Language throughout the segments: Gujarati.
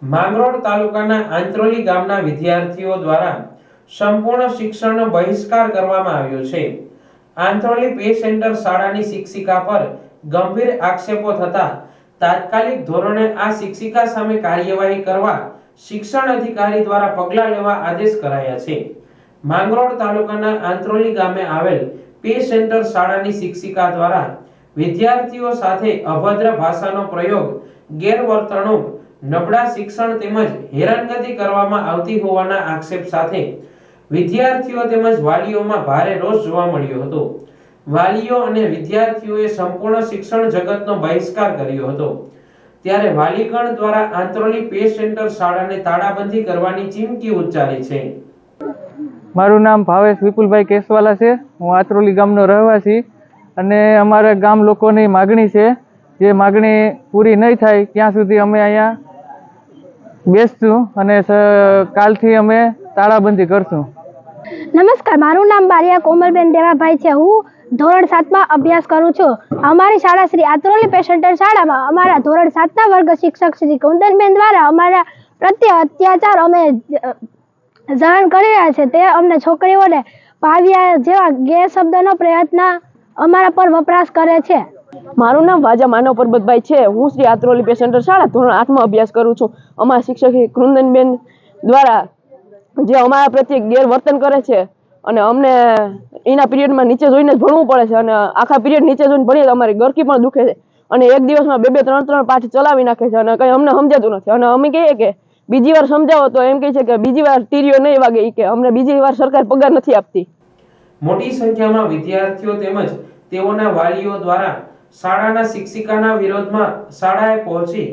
માંગરોળ તાલુકાના આંત્રોલી ગામના વિદ્યાર્થીઓ દ્વારા સંપૂર્ણ શિક્ષણનો બહિષ્કાર કરવામાં આવ્યો છે। આંત્રોલી પે સેન્ટર શાળાની શિક્ષિકા પર ગંભીર આક્ષેપો થતા તાત્કાલિક ધોરણે આ શિક્ષિકા સામે કાર્યવાહી કરવા શિક્ષણ અધિકારી દ્વારા પગલાં લેવા આદેશ કરાયા છે। માંગરોળ તાલુકાના આંત્રોલી ગામે આવેલ પે સેન્ટર શાળાની શિક્ષિકા દ્વારા વિદ્યાર્થીઓ સાથે અભદ્ર ભાષાનો પ્રયોગ, ગેરવર્તણૂક, નબળા શિક્ષણ તેમજ હેરાનગતિ કરવામાં આવતી હોવાના આક્ષેપ સાથે વિદ્યાર્થીઓ તેમજ વાલીઓમાં ભારે રોષ જોવા મળ્યો હતો। વાલીઓ અને વિદ્યાર્થીઓએ સંપૂર્ણ શિક્ષણ જગતનો બહિષ્કાર કર્યો હતો। ત્યારે વાલીગણ દ્વારા આંત્રોલી પે સેન્ટર શાળાને તાળાબંધી કરવાની ચીમકી ઉચ્ચારી છે। મારું નામ ભાવેશ વિપુલભાઈ કેસવાલા છે। હું આંત્રોલી ગામનો રહેવાસી અને અમારા ગામ લોકોની માગણી છે, જે માગણી પૂરી નહીં થાય ત્યાં સુધી અમે અહીંયા બેસશું અને કાલથી અમે તાળાબંધી કરશું। નમસ્કાર, મારું નામ બારિયા કોમલબેન દેવાભાઈ છે। હું ધોરણ 7માં અભ્યાસ કરું છું। અમારી શાળા શ્રી આંત્રોલી પે સેન્ટર શાળામાં અમારા ધોરણ 7ના વર્ગ શિક્ષક શ્રી કુંદનબેન દ્વારા અમારા પ્રત્યે અત્યાચાર અમે જાણ કરી રહ્યા છે। તે અમને છોકરીઓને પાવ્યા જેવા ગેરશબ્દનો પ્રયત્ન અમારા પર વપરાશ કરે છે। મારું નામ વાજા માનવ પરબતભાઈ છે। હું શ્રી આંત્રોલી પે સેન્ટર શાળા ધોરણ 8માં અભ્યાસ કરું છું। અમારા શિક્ષક કુંદનબેન દ્વારા જે અમારા પ્રત્યે ગેરવર્તન કરે છે અને અમને એના પીરિયડમાં નીચે જોઈને જ ભણવું પડે છે અને આખા પીરિયડ નીચે જોઈને ભણીએ તો અમારી ગરકી પણ દુખે છે અને એક દિવસમાં 2-2, 3-3 પાઠ ચલાવી નાખે છે અને કંઈ અમને સમજાતું નથી અને અમે કહીએ કે બીજી વાર સમજાવો તો એમ કહે છે કે બીજી વાર તીરીઓ નહીં વાગે, કે અમને બીજી વાર સરકાર પગાર નથી આપતી। મોટી સંખ્યામાં વિદ્યાર્થીઓ તેમજ તેઓના વાલીઓ દ્વારા શાળાના શિક્ષિકાના વિરોધમાં શાળાએ પહોંચી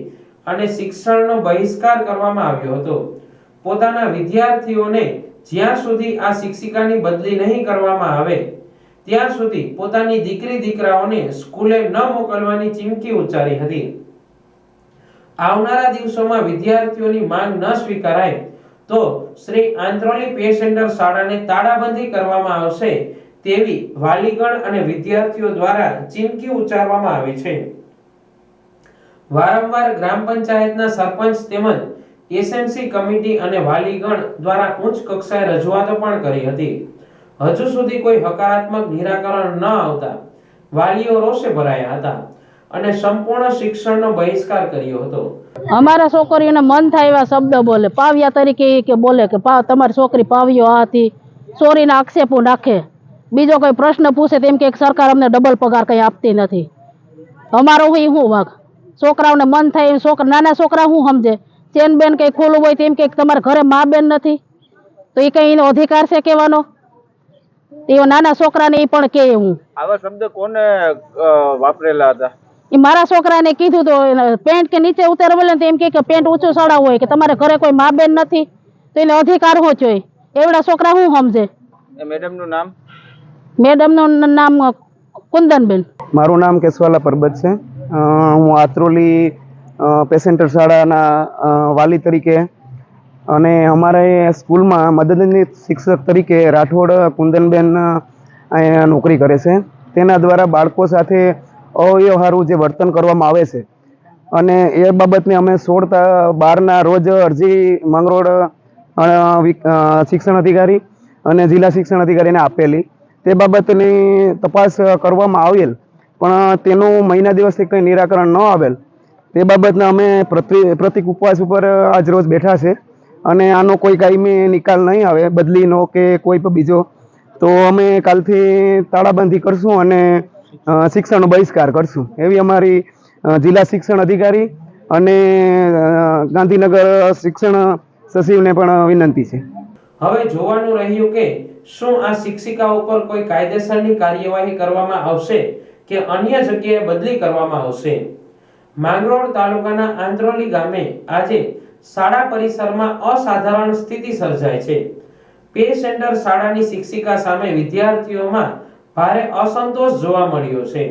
અને શિક્ષણનો બહિષ્કાર કરવામાં આવ્યો હતો। પોતાના વિદ્યાર્થીઓને જ્યાં સુધી આ શિક્ષિકાની બદલી નહીં કરવામાં આવે ત્યાં સુધી પોતાની દીકરી દીકરાઓને સ્કૂલે ન મોકલવાની ચીમકી ઉચ્ચારી હતી। આવનારા દિવસોમાં વિદ્યાર્થીઓની માંગ ન સ્વીકારાય તો શ્રી આંત્રોલી પે સેન્ટર શાળાને તાળાબંધી કરવામાં આવશે તેવી વાલીગણ અને વિદ્યાર્થીઓ દ્વારા ચીમકી ઉચ્ચારવામાં આવી છે। વારંવાર ગ્રામ પંચાયતના સરપંચ તેમજ એસએમસી કમિટી અને વાલીગણ દ્વારા ઉચ્ચ કક્ષાએ રજૂઆતો પણ કરી હતી। હજુ સુધી કોઈ હકારાત્મક નિરાકરણ ન આવતા વાલીઓ રોષે ભરાયા હતા અને સંપૂર્ણ શિક્ષણનો બહિષ્કાર કર્યો હતો। અમારા છોકરીઓને મન થાય એવા શબ્દ બોલે, પાવ્યા તરીકે કે બોલે કે તમારી છોકરી પાવ્યો આ હતી, ચોરીના આક્ષેપો નાખે। બીજો કોઈ પ્રશ્ન પૂછે તેમ કે સરકાર અમને ડબલ પગાર કંઈ આપતી નથી। અમારો હોય શું વાગ? છોકરાઓને મન થાય, નાના છોકરા શું સમજે? ચેન બેન કંઈ ખોલું હોય તેમ કે તમારા ઘરે મા બેન નથી તો એ કંઈ એનો અધિકાર છે કહેવાનો? તેઓ નાના છોકરાને એ પણ કહે। હું આવા શબ્દ કોને વાપરેલા હતા? એ મારા છોકરાને કીધું તો પેન્ટ કે નીચે ઉતાર બોલે તો એમ કે પેન્ટ ઊંચું ચડાવવું હોય, કે તમારે ઘરે કોઈ મા બેન નથી તો એને અધિકાર શું જોઈએ? એવડા છોકરા શું સમજે? મેડમનું નામ? મેડમનું નામ કુંદનબેન। મારું નામ કેસવાલા પરબત છે। હું આંત્રોલી પે સેન્ટર શાળાના વાલી તરીકે અને અમારે સ્કૂલમાં મદદનીશ શિક્ષક તરીકે રાઠોડ કુંદનબેન અહીંયા નોકરી કરે છે। તેના દ્વારા બાળકો સાથે અવ્યવહારુ જે વર્તન કરવામાં આવે છે અને એ બાબતને અમે 16/12ના રોજ અરજી માંગરોળ શિક્ષણ અધિકારી અને જિલ્લા શિક્ષણ અધિકારીને આપેલી। તે બાબતની તપાસ કરવામાં આવેલ પણ તેનું મહિના દિવસથી કંઈ નિરાકરણ ન આવેલ। તે બાબતના અમે પ્રતિક ઉપવાસ ઉપર આજ રોજ બેઠા છે અને આનો કોઈ કાયમી નિકાલ નહીં આવે, બદલીનો કે કોઈ પણ બીજો, તો અમે કાલથી તાળાબંધી કરશું અને શિક્ષણનો બહિષ્કાર કરશું એવી અમારી જિલ્લા શિક્ષણ અધિકારી અને ગાંધીનગર શિક્ષણ સચિવને પણ વિનંતી છે। હવે જોવાનું રહ્યું કે શું આ શિક્ષિકા ઉપર કોઈ કાયદેસરની કાર્યવાહી કરવામાં આવશે કે અન્ય જગ્યાએ બદલી કરવામાં આવશે। માંગરોળ તાલુકાના આંત્રોલી ગામે આજે શાળા પરિસરમાં અસાધારણ સ્થિતિ સર્જાય છે। પે સેન્ટર શાળાની શિક્ષિકા સામે વિદ્યાર્થીઓમાં ભારે અસંતોષ જોવા મળ્યો છે,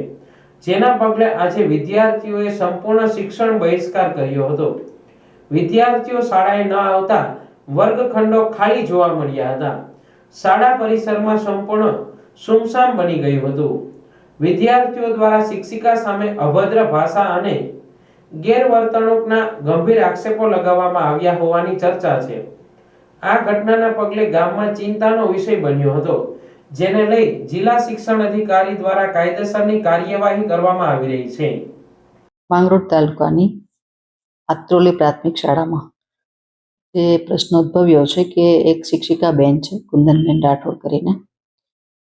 જેના પગલે આજે વિદ્યાર્થીઓએ સંપૂર્ણ શિક્ષણ બહિષ્કાર કર્યો હતો। વિદ્યાર્થીઓ શાળાએ ન આવતા વર્ગખંડો ખાલી જોવા મળ્યા હતા। શાળા પરિસરમાં સંપૂર્ણ સુમસામ બની ગયું હતું। વિદ્યાર્થીઓ દ્વારા શિક્ષિકા સામે અભદ્ર ભાષા અને ગેરવર્તણૂકના ગંભીર આક્ષેપો લગાવવામાં આવ્યા હોવાની ચર્ચા છે. આ ઘટનાના પગલે ગામમાં ચિંતાનો વિષય બન્યો હતો, જેને લઈ જિલ્લા શિક્ષણ અધિકારી દ્વારા કાયદેસરની કાર્યવાહી કરવામાં આવી રહી છે. માંગરોળ તાલુકાની આત્રોલી પ્રાથમિક શાળામાં જે પ્રશ્ન ઉદ્ભવ્યો છે કે એક શિક્ષિકા બેન છે કુંદનબેન રાઠોડ કરીને,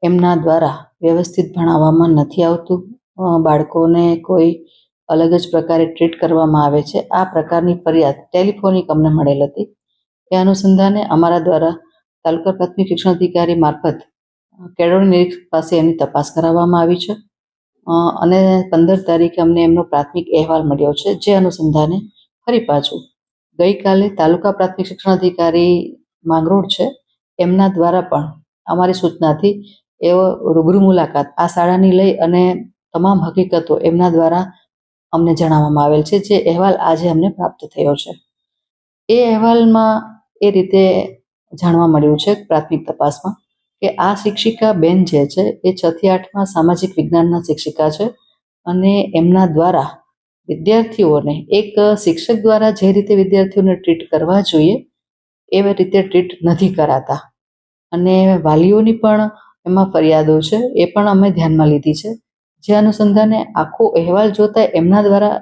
એમના દ્વારા વ્યવસ્થિત ભણાવવામાં નથી આવતું, બાળકોને કોઈ અલગ જ પ્રકારે ટ્રીટ કરવામાં આવે છે. આ પ્રકારની ફરિયાદ ટેલિફોનિક અમને મળેલ હતી. એ અનુસંધાને અમારા દ્વારા તાલુકા પ્રાથમિક શિક્ષણ અધિકારી મારફત કેળવણી નિરીક્ષક પાસે એની તપાસ કરાવવામાં આવી છે અને 15 તારીખે અમને એમનો પ્રાથમિક અહેવાલ મળ્યો છે. જે અનુસંધાને ફરી પાછું ગઈકાલે તાલુકા પ્રાથમિક શિક્ષણ અધિકારી માંગરોળ છે એમના દ્વારા પણ અમારી સૂચનાથી એવો રૂબરૂ મુલાકાત આ શાળાની લઈ અને તમામ હકીકતો એમના દ્વારા અમને જણાવવામાં આવેલ છે. જે અહેવાલ આજે અમને પ્રાપ્ત થયો છે. એ અહેવાલમાં એ રીતે જાણવા મળ્યું છે પ્રાથમિક તપાસમાં કે આ શિક્ષિકા બેન જે છે એ 6 થી 8માં સામાજિક વિજ્ઞાનના શિક્ષિકા છે અને એમના દ્વારા વિદ્યાર્થીઓને એક શિક્ષક દ્વારા જે રીતે વિદ્યાર્થીઓને ટ્રીટ કરવા જોઈએ એવી રીતે ટ્રીટ નથી કરાતા અને વાલીઓની પણ એમાં ફરિયાદો છે, એ પણ અમે ધ્યાનમાં લીધી છે. જે અનુસંધાને આખો અહેવાલ જોતા એમના દ્વારા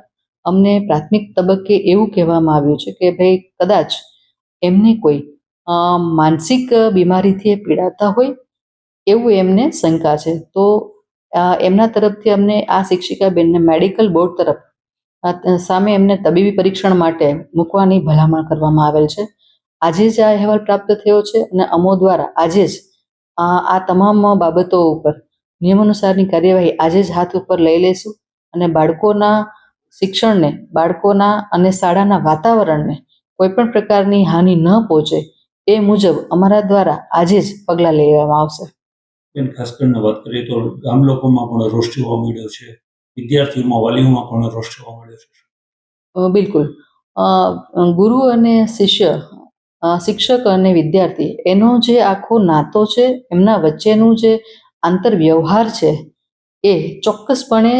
અમને પ્રાથમિક તબક્કે એવું કહેવામાં આવ્યું છે કે ભાઈ કદાચ એમને કોઈ માનસિક બીમારીથી એ પીડાતા હોય એવું એમને શંકા છે. તો એમના તરફથી અમને આ શિક્ષિકા બેનને મેડિકલ બોર્ડ તરફ સામે એમને તબીબી પરીક્ષણ માટે મૂકવાની ભલામણ કરવામાં આવેલ છે. આજે જ આ અહેવાલ પ્રાપ્ત થયો છે અને અમો દ્વારા આજે જ આ તમામ બાબતો ઉપર નિયમાનુસારની કાર્યવાહી આજે જ હાથ ઉપર લઈ લઈશું અને બાળકોના શિક્ષણને, બાળકોના અને શાળાના વાતાવરણને કોઈ પણ પ્રકારની હાનિ ન પહોંચે એ મુજબ અમારા દ્વારા આજે જ પગલાં લેવામાં આવશે. ખાસ કરીને વાત કરીએ તો ગામ લોકોમાં પણ રોષ જોવા મળ્યો છે, વિદ્યાર્થીઓમાં, વાલીઓમાં પણ રોષ જોવા મળ્યો છે. બિલકુલ. ગુરુ અને શિષ્ય, શિક્ષક અને વિદ્યાર્થી, એનો જે આખો નાતો છે, એમના વચ્ચેનું જે આંતર વ્યવહાર છે એ ચોક્કસપણે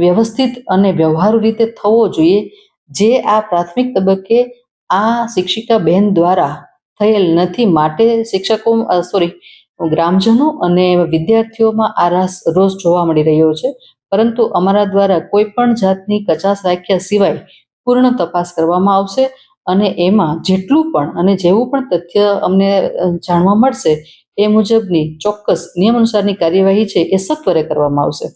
વ્યવસ્થિત અને વ્યવહારુ રીતે થવો જોઈએ. જે આ પ્રાથમિક તબક્કે આ શિક્ષિકા બહેન દ્વારા થયેલ નથી. માટે ગ્રામજનો અને વિદ્યાર્થીઓમાં આ રોષ જોવા મળી રહ્યો છે. પરંતુ અમારા દ્વારા કોઈ પણ જાતની કચાશ રાખ્યા સિવાય પૂર્ણ તપાસ કરવામાં આવશે અને એમાં જેટલું પણ અને જેવું પણ તથ્ય અમને જાણવા મળશે એ મુજબની ચોક્કસ નિયમ અનુસારની કાર્યવાહી છે એ સત્વરે કરવામાં આવશે.